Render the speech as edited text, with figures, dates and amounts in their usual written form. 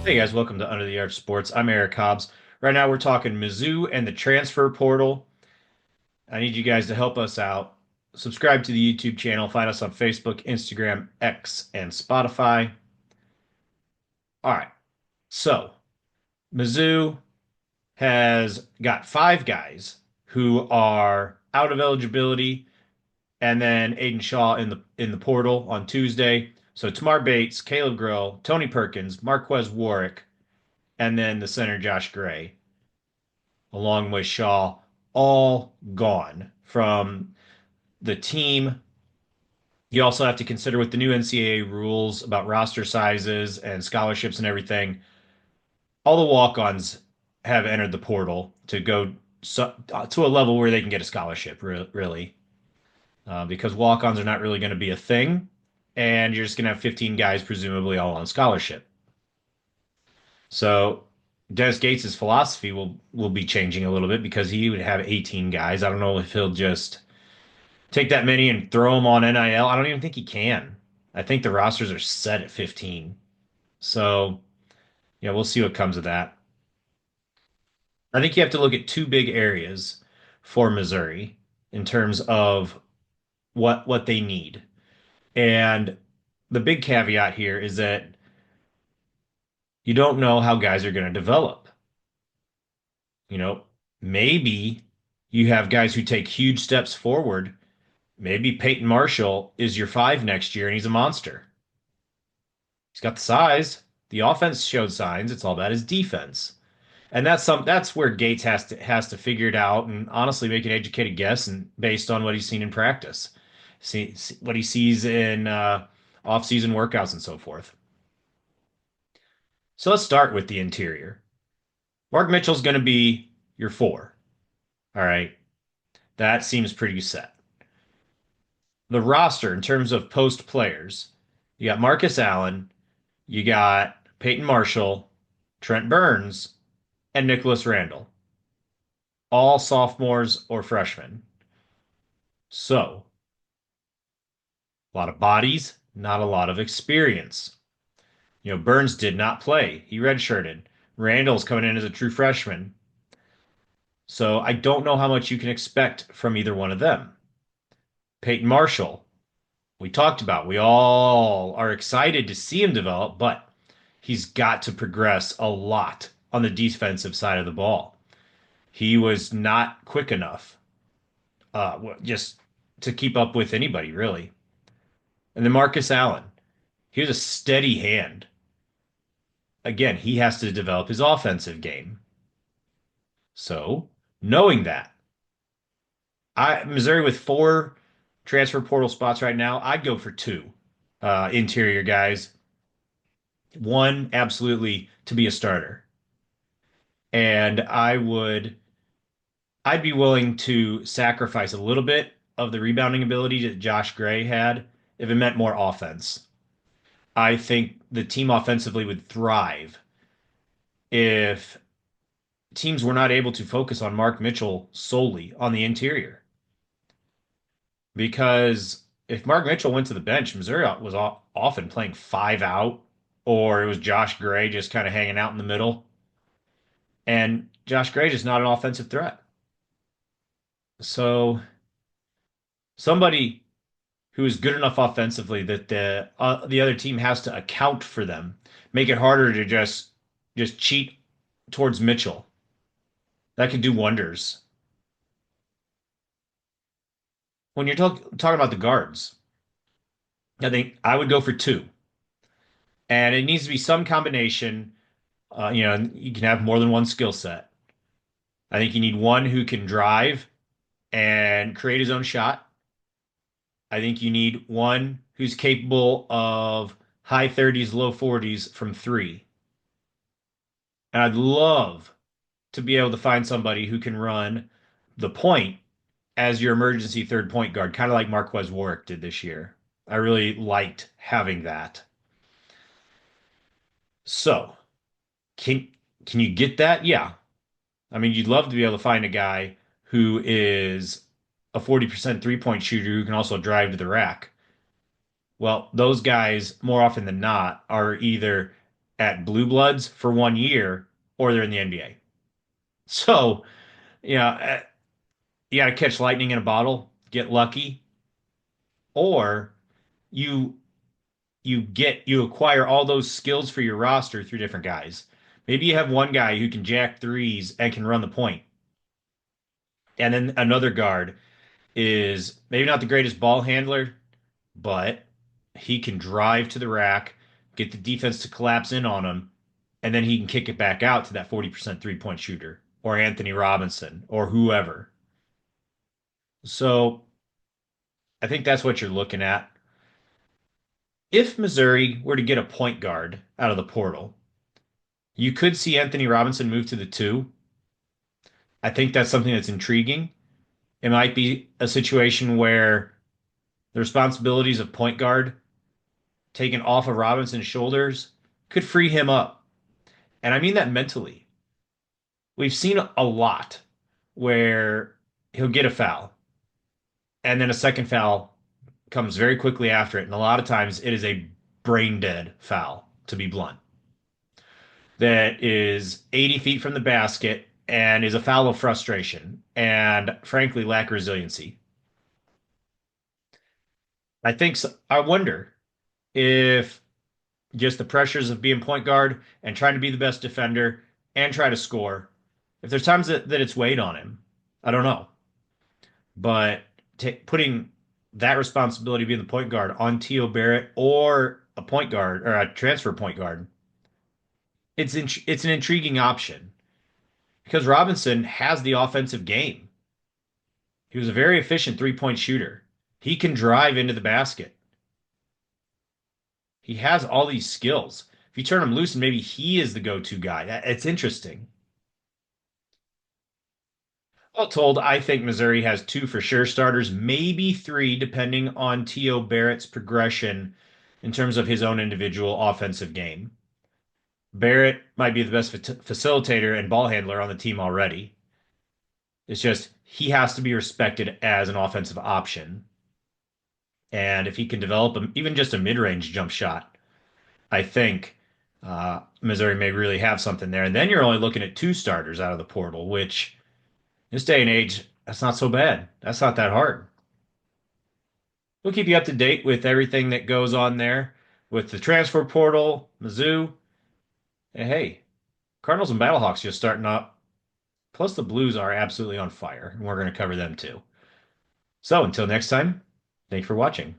Hey guys, welcome to Under the Arch Sports. I'm Eric Hobbs. Right now we're talking Mizzou and the transfer portal. I need you guys to help us out. Subscribe to the YouTube channel. Find us on Facebook, Instagram, X, and Spotify. All right. So Mizzou has got five guys who are out of eligibility, and then Aiden Shaw in the portal on Tuesday. So Tamar Bates, Caleb Grill, Tony Perkins, Marquez Warwick, and then the center Josh Gray, along with Shaw, all gone from the team. You also have to consider with the new NCAA rules about roster sizes and scholarships and everything, all the walk-ons have entered the portal to go to a level where they can get a scholarship, really, because walk-ons are not really going to be a thing, and you're just going to have 15 guys presumably all on scholarship. So Dennis Gates' philosophy will be changing a little bit because he would have 18 guys. I don't know if he'll just take that many and throw them on NIL. I don't even think he can. I think the rosters are set at 15. So, yeah, we'll see what comes of that. I think you have to look at two big areas for Missouri in terms of what they need. And the big caveat here is that you don't know how guys are going to develop. You know, maybe you have guys who take huge steps forward. Maybe Peyton Marshall is your five next year and he's a monster. He's got the size. The offense showed signs. It's all about his defense. And that's where Gates has to figure it out and honestly make an educated guess and based on what he's seen in practice. See what he sees in off-season workouts and so forth. So let's start with the interior. Mark Mitchell's going to be your four. All right. That seems pretty set. The roster in terms of post players, you got Marcus Allen, you got Peyton Marshall, Trent Burns, and Nicholas Randall, all sophomores or freshmen. So, a lot of bodies, not a lot of experience. Burns did not play. He redshirted. Randall's coming in as a true freshman. So, I don't know how much you can expect from either one of them. Peyton Marshall, we talked about. We all are excited to see him develop, but he's got to progress a lot on the defensive side of the ball. He was not quick enough, just to keep up with anybody, really. And then Marcus Allen, he was a steady hand. Again, he has to develop his offensive game. So, knowing that, Missouri with four transfer portal spots right now, I'd go for two interior guys. One, absolutely to be a starter. And I'd be willing to sacrifice a little bit of the rebounding ability that Josh Gray had if it meant more offense. I think the team offensively would thrive if teams were not able to focus on Mark Mitchell solely on the interior. Because if Mark Mitchell went to the bench, Missouri was often playing five out, or it was Josh Gray just kind of hanging out in the middle. And Josh Gray is not an offensive threat. So somebody who is good enough offensively that the other team has to account for them, make it harder to just cheat towards Mitchell. That could do wonders. When you're talking about the guards, I think I would go for two, and it needs to be some combination. You can have more than one skill set. I think you need one who can drive and create his own shot. I think you need one who's capable of high 30s, low 40s from three. And I'd love to be able to find somebody who can run the point as your emergency third point guard, kind of like Marquez Warwick did this year. I really liked having that. So, can can you get that? Yeah. I mean, you'd love to be able to find a guy who is a 40% three-point shooter who can also drive to the rack. Well, those guys, more often than not, are either at Blue Bloods for 1 year, or they're in the NBA. So, you got to catch lightning in a bottle, get lucky, or you you acquire all those skills for your roster through different guys. Maybe you have one guy who can jack threes and can run the point, and then another guard is maybe not the greatest ball handler, but he can drive to the rack, get the defense to collapse in on him, and then he can kick it back out to that 40% three-point shooter or Anthony Robinson or whoever. So I think that's what you're looking at. If Missouri were to get a point guard out of the portal, you could see Anthony Robinson move to the two. I think that's something that's intriguing. It might be a situation where the responsibilities of point guard taken off of Robinson's shoulders could free him up. And I mean that mentally. We've seen a lot where he'll get a foul and then a second foul comes very quickly after it. And a lot of times it is a brain dead foul, to be blunt, that is 80 feet from the basket and is a foul of frustration and frankly lack resiliency. I wonder if just the pressures of being point guard and trying to be the best defender and try to score, if there's times that it's weighed on him, I don't know. But putting that responsibility of being the point guard on T.O. Barrett or a point guard or a transfer point guard, it's an intriguing option because Robinson has the offensive game. He was a very efficient three-point shooter. He can drive into the basket. He has all these skills. If you turn him loose and maybe he is the go-to guy, it's interesting. All told, I think Missouri has two for sure starters, maybe three, depending on T.O. Barrett's progression in terms of his own individual offensive game. Barrett might be the best facilitator and ball handler on the team already. It's just he has to be respected as an offensive option. And if he can develop even just a mid-range jump shot, I think Missouri may really have something there. And then you're only looking at two starters out of the portal, which this day and age, that's not so bad. That's not that hard. We'll keep you up to date with everything that goes on there with the transfer portal, Mizzou. And hey, Cardinals and Battlehawks just starting up. Plus, the Blues are absolutely on fire, and we're going to cover them too. So until next time, thanks for watching.